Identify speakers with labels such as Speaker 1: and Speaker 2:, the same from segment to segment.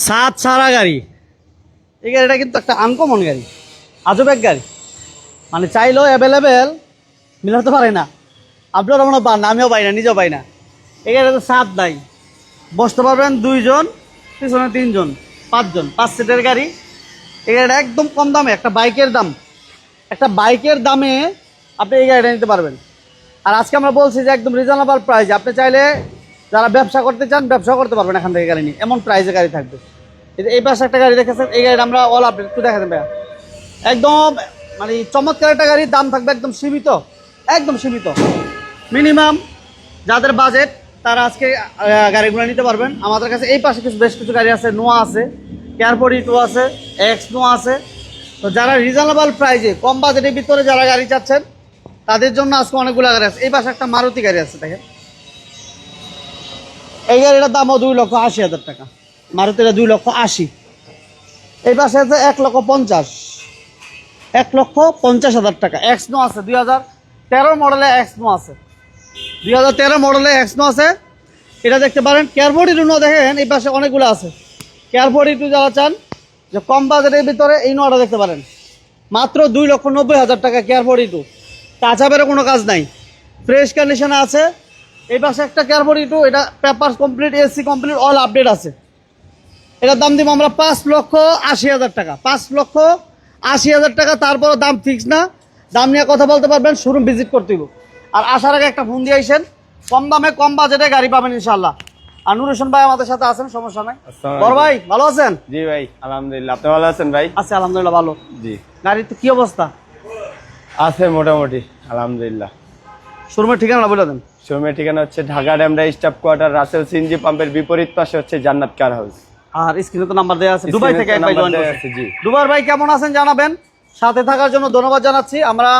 Speaker 1: সাত ছাড়া গাড়ি। এই গাড়িটা কিন্তু একটা আনকমন গাড়ি, আজব এক গাড়ি, মানে চাইলেও অ্যাভেলেবেল মিলাতে পারে না। আপনারা মনে পান না, আমিও পাই না, নিজেও পাই না। এই গাড়িতে সাত নাই, বসতে পারবেন দুইজন, পিছনে তিনজন, পাঁচজন, 5 সিটের গাড়ি। এই গাড়িটা একদম কম দামে, একটা বাইকের দাম, একটা বাইকের দামে আপনি এই গাড়িটা নিতে পারবেন। আর আজকে আমরা বলছি যে একদম রিজনেবল প্রাইস, আপনি চাইলে যারা ব্যবসা করতে চান ব্যবসাও করতে পারবেন এখান থেকে গাড়ি নিয়ে, এমন প্রাইসে গাড়ি থাকবে। এই পাশে একটা গাড়ি দেখেছেন, এই গাড়িটা আমরা অল আপডেট একটু দেখাতেন ভাইয়া। একদম মানে চমৎকার একটা গাড়ির দাম থাকবে একদম সীমিত, একদম সীমিত। মিনিমাম যাদের বাজেট তারা আজকে গাড়িগুলো নিতে পারবেন আমাদের কাছে। এই পাশে বেশ কিছু গাড়ি আছে, নোয়া আছে, কেয়ারপোর্ট ইটু আছে, এক্স নোয়া আছে। তো যারা রিজনেবল প্রাইসে কম বাজেটের ভিতরে যারা গাড়ি চাচ্ছেন তাদের জন্য আজকে অনেকগুলো গাড়ি আছে। এই পাশে একটা মারুতি গাড়ি আছে দেখেন, এই গাড়িটার দামও 2,80,000 টাকা, মারুতিটা 2,80,000। এই পাশে আছে 1,50,000, 1,50,000 টাকা। এক্স নো আছে, 2013 মডেলে এক্স নো আছে, 2013 মডেলে এক্স নো আছে, এটা দেখতে পারেন। কেয়ারপোর্ট ইটু নো দেখেন, এই পাশে অনেকগুলো আছে। কেয়ারপোর্ট ইটু যারা চান যে কম বাজেটের ভিতরে, এই নোটা দেখতে পারেন, মাত্র 2,90,000 টাকা কেয়ারপোর্ট ইটু। টাচাপেরও কোনো কাজ নাই, ফ্রেশ কন্ডিশনে আছে। এই পাশে একটা কেয়ারপোর্ট ইটু, এটা paper complete, AC complete, all update আছে। এটার দাম দিব আমরা 5,80,000 টাকা, 5,80,000 টাকা। তারপরও দাম ফিক্স না, দাম নিয়ে কথা বলতে পারবেন, শোরুম ভিজিট করতে হবে। আর আসার আগে একটা ফোন দিয়ে আইসেন, কম দামে কম বাজেটে গাড়ি পাবেন ইনশাল্লাহ। আর নুর হোসেন ভাই আমাদের সাথে আছেন, সমস্যা নাই। বড় ভাই ভালো আছেন?
Speaker 2: জি ভাই আলহামদুলিল্লাহ, আপনি ভালো আছেন ভাই?
Speaker 1: আচ্ছা আলহামদুলিল্লাহ ভালো।
Speaker 2: জি,
Speaker 1: গাড়ির তো কি অবস্থা?
Speaker 2: আছে মোটামুটি আলহামদুলিল্লাহ।
Speaker 1: শোরুমের ঠিকানা বলে দেন।
Speaker 2: শোরুমের ঠিকানা হচ্ছে Dhaka Demra staff quarter, Rasel CNG পাম্পের বিপরীত পাশে হচ্ছে জান্নাত কার হাউস।
Speaker 1: আর স্ক্রিনে তো নাম্বার দেওয়া আছে। দুবাই থেকে এক ভাই জয়েন করছে।
Speaker 2: জি,
Speaker 1: দুবাই ভাই কেমন আছেন জানাবেন। সাথে থাকার জন্য ধন্যবাদ জানাচ্ছি। আমরা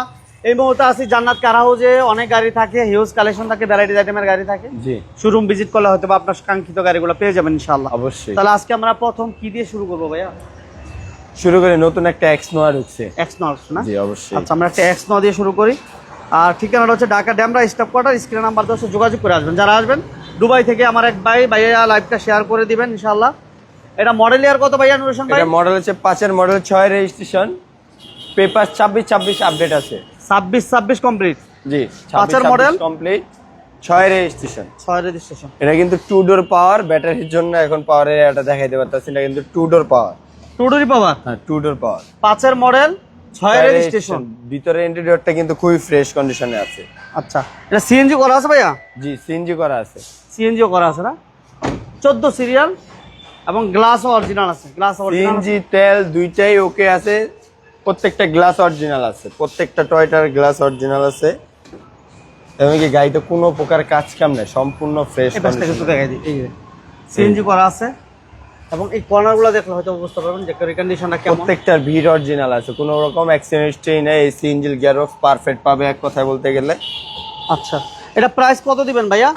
Speaker 1: এই মুহূর্তে আছি জান্নাত কার হাউসে। অনেক গাড়ি থাকে, হিউজ কালেকশন থাকে, ভ্যারাইটিস আইটেমের গাড়ি থাকে।
Speaker 2: জি,
Speaker 1: শোরুম ভিজিট করলে হয়তো আপনার কাঙ্ক্ষিত গাড়িগুলো পেয়ে যাবেন ইনশাআল্লাহ।
Speaker 2: অবশ্যই।
Speaker 1: তাহলে আজকে আমরা প্রথম কি দিয়ে শুরু করবো ভাইয়া?
Speaker 2: শুরু করে নতুন একটা এক্স নোয়া ঢুকছে।
Speaker 1: এক্স নর্স না?
Speaker 2: জি অবশ্যই।
Speaker 1: আচ্ছা, আমরা একটা এক্স নয় দিয়ে শুরু করি। আর ঠিকানাটা হচ্ছে Dhaka Demra staff quarter, screen number 10 যোগাযোগ করে আসবেন। যারা আসবেন দুবাই থেকে, আমার এক ভাইয়া লাইভটা শেয়ার করে দিবেন ইনশাআল্লাহ। এটা মডেল ইয়ার কত ভাইয়া নুর হোসেন ভাই?
Speaker 2: এটা মডেল হচ্ছে 5 মডেল, 6 রেজিস্ট্রেশন, পেপার 26 আপডেট আছে।
Speaker 1: 26 কমপ্লিট।
Speaker 2: জি,
Speaker 1: 5 মডেল
Speaker 2: কমপ্লিট, 6 রেজিস্ট্রেশন।
Speaker 1: 6 রেজিস্ট্রেশন।
Speaker 2: এটা কিন্তু 2 ডোর পাওয়ার, ব্যাটারির জন্য এখন পাওয়ারের এটা দেখাইতে পারতেছি না, কিন্তু 2 ডোর পাওয়ার।
Speaker 1: 2 ডোরই পাওয়ার?
Speaker 2: হ্যাঁ, 2 ডোর পাওয়ার।
Speaker 1: 5 মডেল, 6 রেজিস্ট্রেশন।
Speaker 2: ভিতরে ইন্টেরিয়রটা কিন্তু খুবই ফ্রেশ কন্ডিশনে আছে।
Speaker 1: আচ্ছা, এটা সিএনজি করা আছে ভাইয়া?
Speaker 2: জি, সিএনজি করা আছে।
Speaker 1: সিএনজিও করা আছে না? 14 সিরিয়াল এবং গ্লাসও অরিজিনাল আছে। গ্লাস অরিজিনাল,
Speaker 2: সিএনজি তেল দুইটাই ওকে আছে, প্রত্যেকটা গ্লাস অরিজিনাল আছে, প্রত্যেকটা টয়টার গ্লাস অরিজিনাল আছে। এমনকি গাড়িতে কোনো প্রকার কাজ কাম নেই, সম্পূর্ণ ফ্রেশ
Speaker 1: এই পাশটা একটু দেখাই দিই। এই যে সিএনজি করা আছে এবং এই কর্নারগুলো দেখলে হয়তো বুঝতে পারবেন যে কন্ডিশনটা কেমন।
Speaker 2: প্রত্যেকটার ভিড় অরিজিনাল আছে, কোনো রকম অ্যাক্সিডেন্ট হিস্ট্রি নেই। এই সিএনজি গিয়ারবক্স পারফেক্ট পাবে এক কথায় বলতে গেলে।
Speaker 1: আচ্ছা, এটা প্রাইস কত দিবেন ভাইয়া?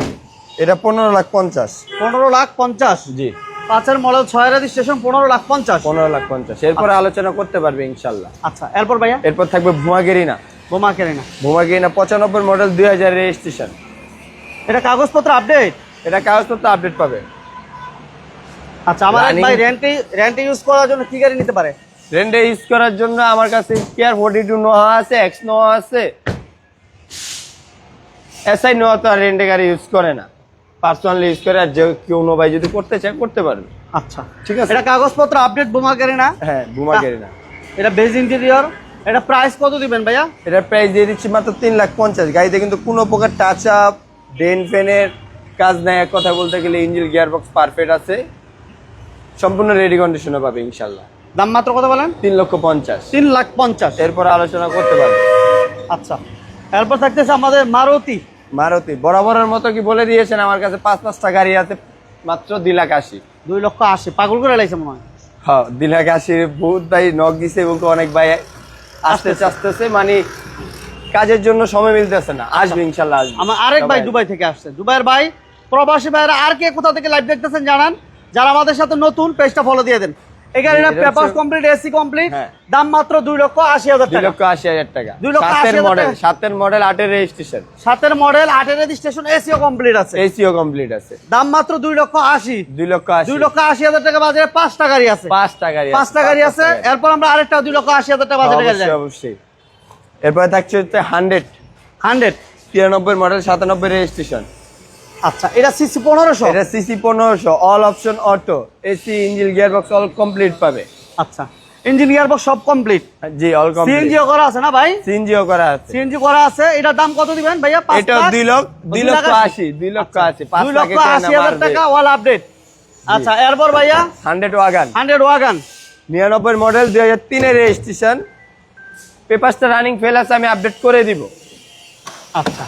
Speaker 2: এটা 15,50,000।
Speaker 1: 15,50,000?
Speaker 2: জি,
Speaker 1: 5 মডেল, 6 রেজিস্ট্রেশন, 15,50,000।
Speaker 2: 15,50,000। এরপরে আলোচনা করতে পারবে ইনশাল্লাহ।
Speaker 1: আচ্ছা, এরপর ভাইয়া?
Speaker 2: এরপর থাকবে ভুমাগেরিনা।
Speaker 1: বোমাকেরিনা।
Speaker 2: ভুমাগেরিনা 95 মডেল, 2000 রেজিস্ট্রেশন।
Speaker 1: এটা কাগজপত্র আপডেট?
Speaker 2: এটা কাগজপত্র আপডেট পাবে।
Speaker 1: আচ্ছা, আমার এক ভাই রেন্টে ইউজ করার জন্য কি গাড়ি নিতে পারে?
Speaker 2: রেন্টে ইউজ করার জন্য আমার কাছে কেয়ার 42 নোয়া আছে, এক্স নোয়া আছে। এসআই নোয়া তো আর রেন্টে গাড়ি ইউজ করে না, পার্সোনালি ইউজ করে। আর যে কেউ নো ভাই যদি করতে চায় করতে পারবে।
Speaker 1: আচ্ছা
Speaker 2: ঠিক আছে।
Speaker 1: এটা কাগজপত্র আপডেট বোমাকেরিনা?
Speaker 2: হ্যাঁ, ভুমাগেরিনা।
Speaker 1: এটা বেজ ইন্টেরিয়র। এটা প্রাইস কত দিবেন ভাইয়া?
Speaker 2: এটার প্রাইস দিয়ে দিচ্ছি মাত্র 3,50,000। গাড়িতে কিন্তু কোনো প্রকার টাচ আপ, ডেন ফেনের কাজ নাই এক কথা বলতে গেলে। ইঞ্জিন গিয়ারবক্স পারফেক্ট আছে, সম্পূর্ণ রেডি কন্ডিশনে পাবে ইনশাল্লাহ।
Speaker 1: দাম মাত্র কত বলেন?
Speaker 2: 3,50,000।
Speaker 1: 3,50,000।
Speaker 2: এরপর আলোচনা করতে পারবে।
Speaker 1: আচ্ছা, এরপর থাকতেছে আমাদের
Speaker 2: মারুতি বরাবরের মতো কি বলে দিয়েছেন, আমার কাছে 5-5টা গাড়ি আছে, মাত্র 2,80,000।
Speaker 1: 2,80,000 পাগল করে লাইছে মনে হয়।
Speaker 2: হ্যাঁ, 2,80,000 বহুত ভাই নক দিছে এবং অনেক ভাই আসতেছে, মানে কাজের জন্য সময় মিলতেছে না। আসবে ইনশাল্লাহ, আসবে।
Speaker 1: আমার আরেক ভাই দুবাই থেকে আসছে। দুবাইয়ের ভাই, প্রবাসী ভাইরা আর কে কোথা থেকে লাইভ দেখতেছেন জানান। যারা আমাদের সাথে নতুন, পেজটা ফলো দিয়ে দেন। এই গাড়িটা
Speaker 2: এটা
Speaker 1: পেপার
Speaker 2: হচ্ছে-
Speaker 1: কমপ্লিট, এসি কমপ্লিট,
Speaker 2: হ্যাঁ।
Speaker 1: দাম মাত্র 2,80,000
Speaker 2: 2
Speaker 1: টাকা।
Speaker 2: লক্ষ 80,000 টাকা।
Speaker 1: 2,80,000
Speaker 2: মডেল,
Speaker 1: টাকা।
Speaker 2: 7 model, 8 registration,
Speaker 1: 7 model, 8 registration, SEO complete আছে,
Speaker 2: এসিও কমপ্লিট আছে।
Speaker 1: দাম মাত্র 2,80,000।
Speaker 2: 2 লক্ষ 80,
Speaker 1: 2,80,000 টাকা বাজারে 5টা গাড়ি আছে,
Speaker 2: 5টা গাড়ি আছে,
Speaker 1: 5টা গাড়ি আছে। এরপর আমরা আরেকটা 2,80,000 টাকা বাজারে গাড়ি
Speaker 2: অবশ্যই অবশ্যই। এরপরে থাকছে হচ্ছে 100
Speaker 1: 100।
Speaker 2: 93 মডেল, 97 রেজিস্ট্রেশন।
Speaker 1: আচ্ছা, এটা সিসি 1500।
Speaker 2: এটা CC 1500, all option auto, AC, engine, gearbox all complete পাবে।
Speaker 1: আচ্ছা, ইঞ্জিন গিয়ারবক্স সব কমপ্লিট,
Speaker 2: জি অল কমপ্লিট।
Speaker 1: সিএনজিও করা আছে না ভাই?
Speaker 2: সিএনজিও করা আছে।
Speaker 1: সিএনজি করা আছে। এটার দাম কত দিবেন ভাইয়া? 5
Speaker 2: এটা
Speaker 1: লাখ?
Speaker 2: 2 লক্ষ 80, 2 লক্ষ 80, 5 লাখ
Speaker 1: 2,80,000 টাকা ওয়াল আপডেট। আচ্ছা, এরপর ভাইয়া
Speaker 2: 100 ওয়াগান,
Speaker 1: 100 ওয়াগান।
Speaker 2: 99 মডেল, 2003 এর রেজিস্ট্রেশন, পেপারসটা রানিং ফেল আছে, আমি আপডেট করে দিব।
Speaker 1: আচ্ছা,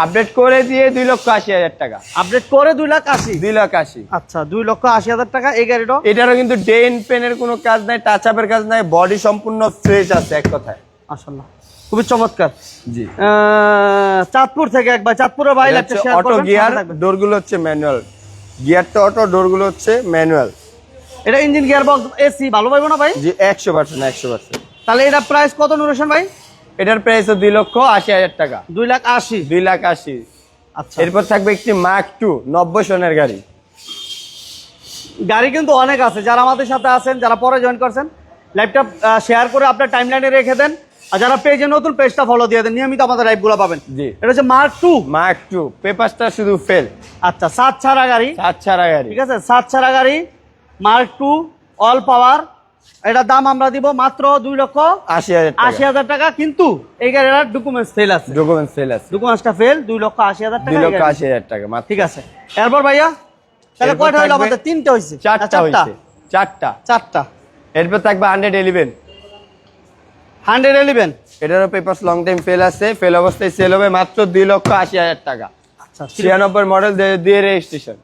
Speaker 2: আপডেট করে দিয়ে 2,80,000 টাকা।
Speaker 1: আপডেট করে 2,80,000।
Speaker 2: 2,80,000।
Speaker 1: আচ্ছা, 2,80,000 টাকা এই গাড়িটা।
Speaker 2: এটারও কিন্তু ডেন পেনের কোনো কাজ নাই, টাচ আপের কাজ নাই, বডি সম্পূর্ণ ফ্রেশ আছে এক কথায়।
Speaker 1: মাশাআল্লাহ, খুবই চমৎকার।
Speaker 2: জি,
Speaker 1: চাঁদপুর থেকে একবার, চাঁদপুরের ভাই একটা শেয়ার
Speaker 2: অটো
Speaker 1: করবেন,
Speaker 2: গিয়ার,
Speaker 1: সাথে থাকবেন।
Speaker 2: ডোরগুলো হচ্ছে ম্যানুয়াল, গিয়ারটা অটো, ডোরগুলো হচ্ছে ম্যানুয়াল।
Speaker 1: এটা ইঞ্জিন গিয়ারবক্স এসি ভালো পাইবো না ভাই?
Speaker 2: জি 100%, 100%।
Speaker 1: তাহলে এটা প্রাইস কত নুরেশন ভাই?
Speaker 2: এটার প্রাইস 2,80,000 টাকা।
Speaker 1: 2,80,000।
Speaker 2: 2,80,000।
Speaker 1: আচ্ছা,
Speaker 2: এরপর থাকবে একটি মার্ক 2 90 সনের গাড়ি।
Speaker 1: গাড়ি কিন্তু অনেক আছে। যারা আমাদের সাথে আছেন, যারা পরে জয়েন করছেন, লাইভটা শেয়ার করে আপনার টাইমলাইনে রেখে দেন। আর যারা পেজে নতুন, পেজটা ফলো দিয়ে দেন, নিয়মিত আমাদের লাইভগুলো পাবেন।
Speaker 2: জি,
Speaker 1: এটা হচ্ছে মার্ক 2।
Speaker 2: মার্ক 2 পেপারসটা শুধু ফেল,
Speaker 1: আচ্ছা, 7 ছাড়া গাড়ি,
Speaker 2: সাত ছাড়া গাড়ি।
Speaker 1: ঠিক আছে, 7 ছাড়া গাড়ি, মার্ক 2 অল পাওয়ার। এটার দাম আমরা দিব মাত্র
Speaker 2: 2,80,000 টাকা।
Speaker 1: 2,80,000 টাকা। কিন্তু এই গাড়ির ডকুমেন্টস ফেল আছে,
Speaker 2: ডকুমেন্ট ফেল আছে।
Speaker 1: ডকুমেন্টসটা ফেল। 2,80,000 টাকা এই গাড়ি।
Speaker 2: 2,80,000 টাকা মাত্র।
Speaker 1: ঠিক আছে। এরপর ভাইয়া তাহলে
Speaker 2: এরপর
Speaker 1: কয়টা হলো
Speaker 2: থাকবে
Speaker 1: আমাদের? 3টে হয়েছে,
Speaker 2: 4টা হয়েছে, 4টা।
Speaker 1: 4টা।
Speaker 2: এরপর থাকবে 111।
Speaker 1: 111।
Speaker 2: এটারও পেপারস লং টাইম ফেল আছে, ফেল অবস্থায় সেল হবে মাত্র 2,80,000 টাকা।
Speaker 1: আচ্ছা,
Speaker 2: 96 মডেল, 2 রেজিস্ট্রেশন,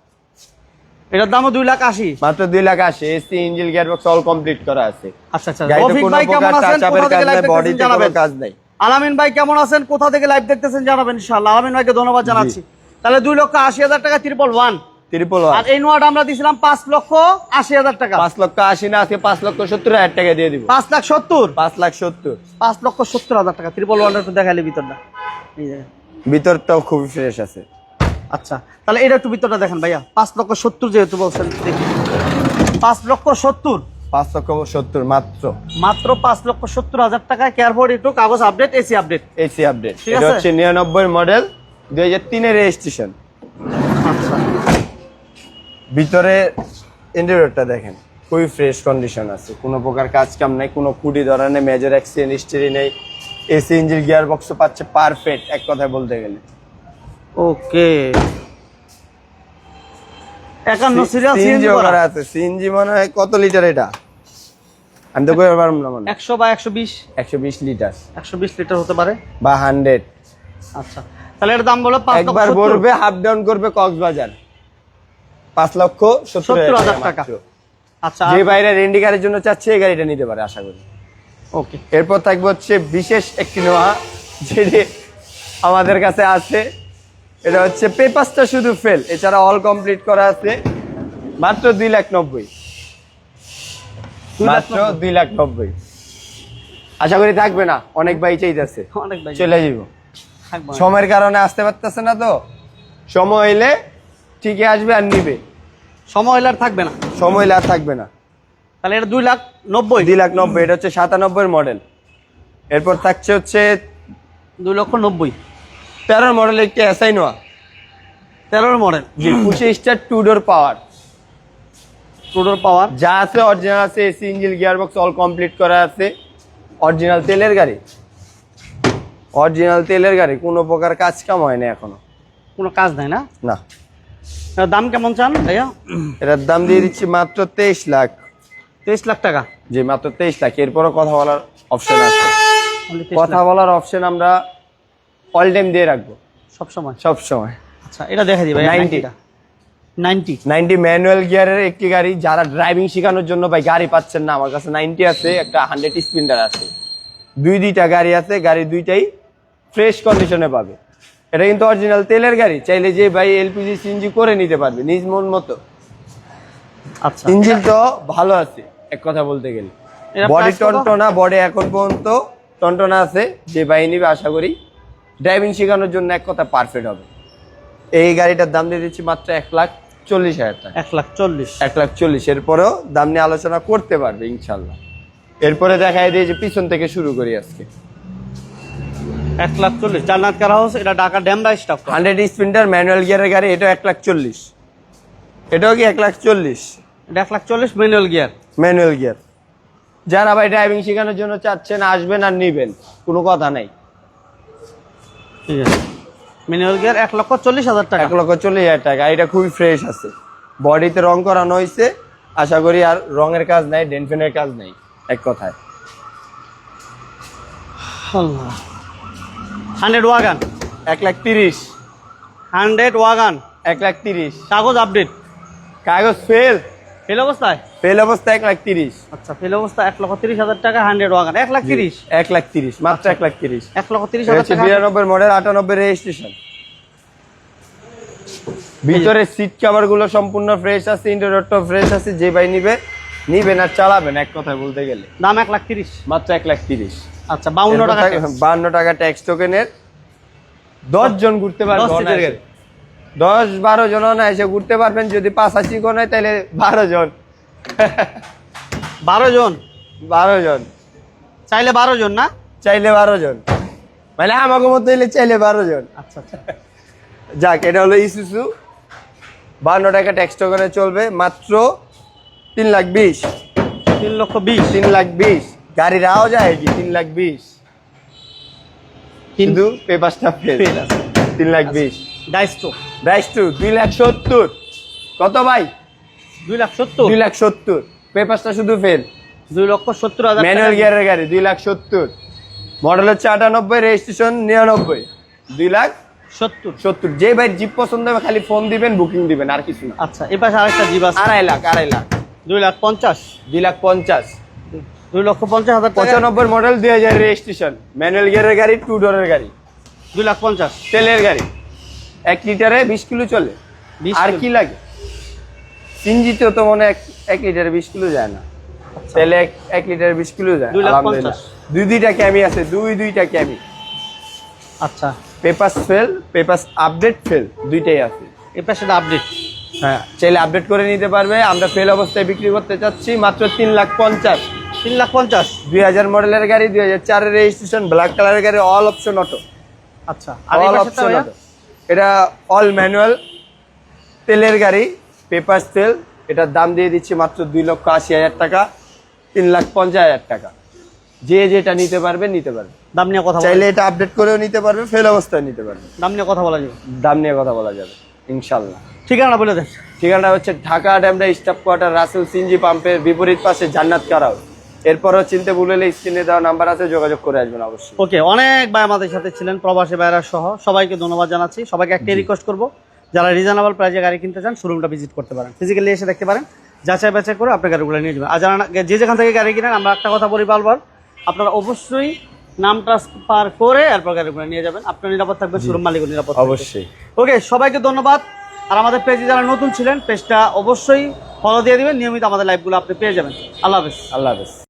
Speaker 1: এটার দামও 2,80,000।
Speaker 2: মাত্র 2,80,000। AC, engine, gearbox all complete করা আছে।
Speaker 1: আচ্ছা আচ্ছা,
Speaker 2: গাড়িতে
Speaker 1: রফিক
Speaker 2: কোনো
Speaker 1: ভাই কেমন
Speaker 2: প্রকার
Speaker 1: আছেন?
Speaker 2: টাচ আপের
Speaker 1: কোথা
Speaker 2: কাজ
Speaker 1: থেকে
Speaker 2: নাই,
Speaker 1: লাইভ
Speaker 2: বডিতে
Speaker 1: দেখতেছেন
Speaker 2: কোনো
Speaker 1: জানাবেন।
Speaker 2: কাজ নাই।
Speaker 1: আলামিন ভাই কেমন আছেন? কোথা থেকে লাইভ দেখতেছেন জানাবেন ইনশাআল্লাহ। আলামিন ভাইকে ধন্যবাদ জানাচ্ছি। তাহলে 2,80,000 টাকা 111।
Speaker 2: 111।
Speaker 1: আর এই নোয়াটা আমরা দিছিলাম 5,80,000 টাকা।
Speaker 2: 5,80,000 না, আজকে 5,70,000 টাকা দিয়ে দিব।
Speaker 1: 5,70,000।
Speaker 2: 5,70,000।
Speaker 1: 5,70,000 টাকা 111 একটু দেখাইলে ভিতরটা। এই যে।
Speaker 2: ভিতরটাও খুবই ফ্রেশ আছে।
Speaker 1: আচ্ছা, তাহলে এটা একটু ভিতরটা দেখেন ভাইয়া। 5,70,000 যেহেতু বলছেন, দেখি 5,70,000।
Speaker 2: 5,70,000 মাত্র।
Speaker 1: মাত্র 5,70,000 টাকায় কেয়ারফোর্ড একটু কাগজ update, AC update.
Speaker 2: AC update.
Speaker 1: ঠিক
Speaker 2: এটা
Speaker 1: আছে।
Speaker 2: হচ্ছে 99 মডেল, 2003 এর রেজিস্ট্রেশন।
Speaker 1: আচ্ছা,
Speaker 2: ভিতরে ইন্টেরিয়রটা দেখেন, খুবই ফ্রেশ কন্ডিশন আছে, কোনো প্রকার কাজ কাম নাই, কোনো খুঁটি ধরা নেই, মেজর অ্যাক্সিডেন্ট হিস্ট্রি নেই। এসি, ইঞ্জিন, গিয়ার বক্সও পাচ্ছে পারফেক্ট এক কথায় বলতে গেলে।
Speaker 1: ওকে। 51 সিরিয়াল
Speaker 2: সিএনজি করা আছে। সিএনজি মনে হয় কত লিটার এটা? আমি তো কইতে পারবো না, মনে
Speaker 1: 100 বা 120।
Speaker 2: 120 লিটার
Speaker 1: 120 লিটার হতে পারে।
Speaker 2: বা 100।
Speaker 1: আচ্ছা, তাহলে এর দাম বলো
Speaker 2: একবার
Speaker 1: 5,70,000
Speaker 2: ভরবে, হাফ ডাউন করবে কক্সবাজার, 5,70,000
Speaker 1: টাকা।
Speaker 2: মাত্র।
Speaker 1: আচ্ছা,
Speaker 2: যে বাইরে রেন্ডি গাড়ির জন্য চাচ্ছে, এই গাড়িটা নিতে পারে আশা করি।
Speaker 1: ওকে।
Speaker 2: এরপর থাকবে হচ্ছে বিশেষ একটি নোয়া, যেটি আমাদের কাছে আছে। এটা হচ্ছে পেপারসটা শুধু ফেল, এছাড়া অল কমপ্লিট করা আছে, মাত্র 2,90,000। মাত্র 2,90,000। আশা করি থাকবে না, অনেক ভাই চাইতেছে,
Speaker 1: অনেক ভাই
Speaker 2: চলে যাব।
Speaker 1: থাকবে না।
Speaker 2: সময়ের কারণে আসতে পারতেছে না, তো সময় হইলে ঠিকই আসবে আর নিবে,
Speaker 1: সময় হলে আর থাকবে না।
Speaker 2: সময় হইলে আর থাকবে না।
Speaker 1: তাহলে এটা 2,90,000।
Speaker 2: 2,90,000। এটা হচ্ছে 97 মডেল। এরপর থাকছে হচ্ছে
Speaker 1: 2,90,000।
Speaker 2: 13 মডেল একটি এসআই নোয়া।
Speaker 1: 13 মডেল,
Speaker 2: জি 25 স্টার 2 ডোর পাওয়ার,
Speaker 1: টুডোর পাওয়ার।
Speaker 2: যা আছে অরিজিনাল আছে, AC, engine, gearbox all complete করা আছে। অরিজিনাল তেলের গাড়ি, অরিজিনাল তেলের গাড়ি, কোনো প্রকার কাজ কাম হয় না এখনো।
Speaker 1: কোনো কাজ নাই না?
Speaker 2: না।
Speaker 1: এটার দাম কেমন চান ভাইয়া?
Speaker 2: এটার দাম দিয়ে দিচ্ছি মাত্র 23 লাখ।
Speaker 1: 23 লাখ টাকা।
Speaker 2: জি মাত্র 23 লাখ। এরপরও কথা বলার অপশন আছে,
Speaker 1: Only 23
Speaker 2: কথা
Speaker 1: লাখ।
Speaker 2: বলার অপশন আমরা অল টাইম দিয়ে রাখবো,
Speaker 1: সব সময়।
Speaker 2: সব সময়।
Speaker 1: আচ্ছা, এটা দেখা দিই ভাই।
Speaker 2: 90
Speaker 1: 90।
Speaker 2: 90 ম্যানুয়াল গিয়ারের একটি গাড়ি, যারা ড্রাইভিং শেখানোর জন্য ভাই গাড়ি পাচ্ছেন না, আমার কাছে 90 আছে, একটা 100 স্প্লেন্ডার আছে, দুইটা গাড়ি আছে, গাড়ি দুইটাই ফ্রেশ কন্ডিশনে পাবে। এটা কিন্তু অরিজিনাল তেলের গাড়ি, চাইলে যে ভাই এলপিজি সিএনজি করে নিতে পারবে নিজ মন মতো।
Speaker 1: আচ্ছা,
Speaker 2: ইঞ্জিন তো ভালো আছে এক কথা বলতে গেলে।
Speaker 1: এটা
Speaker 2: বডি
Speaker 1: price কত?
Speaker 2: টনটনা, বডি এখন পর্যন্ত টনটনা আছে, যে ভাই নিবে আশা করি ড্রাইভিং শেখানোর জন্য এক কথা পারফেক্ট হবে। এই গাড়িটার দাম দিয়ে দিচ্ছি মাত্র 1,40,000 টাকা।
Speaker 1: 1,40,000।
Speaker 2: 1,40,000, এরপরেও দাম নিয়ে আলোচনা করতে পারবে ইনশাল্লাহ। এরপরে দেখাই দিয়ে যে পিছন থেকে শুরু করি আজকে।
Speaker 1: 1,40,000 জান্নাত কার হাউস, এটা Dhaka Demra stock.
Speaker 2: 100 spindle manual গিয়ারের গাড়ি, এটা 1,40,000। এটাও কি 1,40,000
Speaker 1: এটা 1,40,000 ম্যানুয়াল গিয়ার।
Speaker 2: Manual gear. যারা ভাই ড্রাইভিং শেখানোর জন্য চাচ্ছেন আসবেন আর নিবেন, কোনো কথা নাই।
Speaker 1: ঠিক আছে, ম্যানুয়াল গিয়ার 1,40,000 টাকা।
Speaker 2: 1,40,000 টাকা। এটা খুবই ফ্রেশ আছে, বডিতে রং করানো হয়েছে, আশা করি আর রঙের কাজ নাই, ডেনফেনের কাজ নাই, এক কথায়।
Speaker 1: আল্লাহ। 100 ওয়াগান।
Speaker 2: 1,30,000।
Speaker 1: 100 ওয়াগান।
Speaker 2: 1,30,000।
Speaker 1: কাগজ আপডেট।
Speaker 2: কাগজ ফেল।
Speaker 1: ফেল অবস্থায়?
Speaker 2: ফেল অবস্থা 1,30,000।
Speaker 1: আচ্ছা, ফেল অবস্থা 1,30,000 টাকা 100 ওয়াগান। 1,30,000।
Speaker 2: 1,30,000 মাত্র 1,30,000।
Speaker 1: 1,30,000 টাকা।
Speaker 2: 92 মডেল, 98 রেজিস্ট্রেশন। ভিতরে সিট কভার গুলো সম্পূর্ণ ফ্রেশ আছে, ইন্টেরিয়রটা ফ্রেশ আছে। যে ভাই নিবেন আর চালাবেন, এক কথায় বলতে গেলে
Speaker 1: দাম 1,30,000।
Speaker 2: মাত্র 1,30,000।
Speaker 1: আচ্ছা, 52 টাকা।
Speaker 2: 52 টাকা ট্যাক্স টোকেনের। 10 জন ঘুরতে পারবে,
Speaker 1: 10 সিটের গাড়ি।
Speaker 2: 10-12 জন না এসে ঘুরতে পারবেন। যদি 85 কোন হয় তাহলে 12 জন।
Speaker 1: 12 জন
Speaker 2: 12 জন
Speaker 1: চাইলে 12 জন না?
Speaker 2: চাইলে 12 জন, মানে আমাকে মতো হইলে চাইলে 12 জন।
Speaker 1: আচ্ছা আচ্ছা।
Speaker 2: যাক, এটা হলো ইসুজু। 52 টাকা ট্যাক্স টোকেনে চলবে, মাত্র 3,20,000।
Speaker 1: 3,20,000।
Speaker 2: 3,20,000 গাড়ি রাও যায় কি 3,20,000, কিন্তু পেপারসটা ফেল। 3,20,000
Speaker 1: ডাইস্টো।
Speaker 2: রাইস টু 2,70,000। কত ভাই?
Speaker 1: 2,70,000।
Speaker 2: 2,70,000 পেপারসটা শুধু ফেল।
Speaker 1: 2,70,000
Speaker 2: ম্যানুয়াল গিয়ারের গাড়ি 2,70,000। মডেল হচ্ছে 98, রেজিস্ট্রেশন 99। 2,70,000। যে ভাই জিপ পছন্দ হবে খালি ফোন দিবেন, বুকিং দিবেন, আর কিছু না।
Speaker 1: আচ্ছা, এই পাশে আরেকটা জিপ আছে।
Speaker 2: 2,50,000।
Speaker 1: 2,50,000।
Speaker 2: 2,50,000।
Speaker 1: 2,50,000 টাকা।
Speaker 2: 95 মডেল, 2000 রেজিস্ট্রেশন, ম্যানুয়াল গিয়ারের গাড়ি, 2 ডোরের গাড়ি,
Speaker 1: 2,50,000।
Speaker 2: তেলের গাড়ি। 1 লিটারে 20 কিলো চলে।
Speaker 1: 20
Speaker 2: আর
Speaker 1: কিলো।
Speaker 2: কি লাগে? সিনজিতেও তো মনে হয় 1 লিটারে 20 কিলো যায় না, তেলে 1 লিটারে 20 কিলো যায়।
Speaker 1: 2,50,000।
Speaker 2: আলহামদুলিল্লাহ। দুইটা ক্যামি আছে, দুইটা ক্যামি।
Speaker 1: আচ্ছা,
Speaker 2: papers fail, papers update fail, দুইটাই আছে।
Speaker 1: এই পাশে আপডেট।
Speaker 2: হ্যাঁ, চাইলে আপডেট করে নিতে পারবে। আমরা ফেল অবস্থায় বিক্রি করতে চাচ্ছি মাত্র 3,50,000।
Speaker 1: 3,50,000।
Speaker 2: 2000 মডেলের গাড়ি, 2004 এর রেজিস্ট্রেশন, ব্ল্যাক কালারের গাড়ি, অল অপশন অটো।
Speaker 1: আচ্ছা, আর এই
Speaker 2: অল
Speaker 1: পাশেরটা
Speaker 2: অপশন
Speaker 1: ভাইয়া?
Speaker 2: অটো। এটা অল ম্যানুয়াল তেলের গাড়ি, পেপারস তেল। এটার দাম দিয়ে দিচ্ছি মাত্র 2,80,000 টাকা। 3,50,000 টাকা। যে যেটা নিতে পারবে নিতে পারবে।
Speaker 1: দাম নিয়ে কথা বলা
Speaker 2: চাইলে এটা আপডেট করেও নিতে পারবে, ফেল অবস্থায় নিতে পারবে।
Speaker 1: দাম নিয়ে কথা বলা যাবে।
Speaker 2: দাম নিয়ে কথা বলা যাবে ইনশাল্লাহ।
Speaker 1: ঠিকানা বলে দেন।
Speaker 2: ঠিকানা হচ্ছে Dhaka Demra staff quarter, Rasel CNG পাম্পের বিপরীত পাশে জান্নাত কার হাউস। এরপরও চিনতে ভুললে স্ক্রিনে দেওয়া নাম্বার আছে, যোগাযোগ করে আসবেন অবশ্যই।
Speaker 1: ওকে, অনেক ভাই আমাদের সাথে ছিলেন, প্রবাসী ভাইরা সহ সবাইকে ধন্যবাদ জানাচ্ছি। সবাইকে একটা রিকোয়েস্ট করবো, যারা রিজনেবল প্রাইসে গাড়ি কিনতে চান শোরুমটা ভিজিট করতে পারেন, ফিজিক্যালি এসে দেখতে পারেন, যাচাই বাছাই করে আপনার গাড়িগুলো নিয়ে যাবেন। আর যারা যে যেখান থেকে গাড়ি কিনেন, আমরা একটা কথা বলি বারবার, আপনারা অবশ্যই নাম ট্রান্সফার করে এরপর গাড়িগুলো নিয়ে যাবেন। আপনার নিরাপদ থাকবে, শোরুম মালিকও নিরাপদ থাকবে।
Speaker 2: অবশ্যই।
Speaker 1: ওকে, সবাইকে ধন্যবাদ। আর আমাদের পেজে যারা নতুন ছিলেন, পেজটা অবশ্যই ফলো দিয়ে দিবেন, নিয়মিত আমাদের লাইভগুলো আপনি পেয়ে যাবেন। আল্লাহ হাফেজ।
Speaker 2: আল্লাহ হাফেজ।